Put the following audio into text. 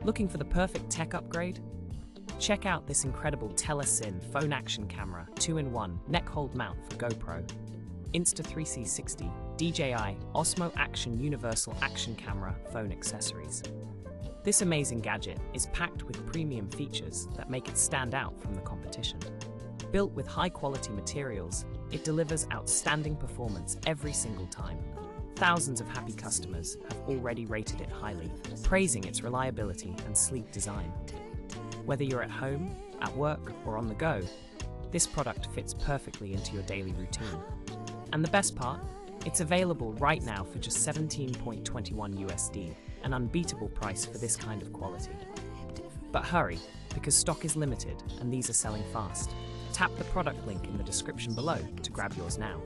Looking for the perfect tech upgrade? Check out this incredible TELESIN Phone Action Camera 2-in-1 neck hold mount for GoPro, Insta360, DJI Osmo Action Universal Action Camera phone accessories. This amazing gadget is packed with premium features that make it stand out from the competition. Built with high-quality materials, it delivers outstanding performance every single time. Thousands of happy customers have already rated it highly, praising its reliability and sleek design. Whether you're at home, at work, or on the go, this product fits perfectly into your daily routine. And the best part? It's available right now for just $17.21 USD, an unbeatable price for this kind of quality. But hurry, because stock is limited and these are selling fast. Tap the product link in the description below to grab yours now.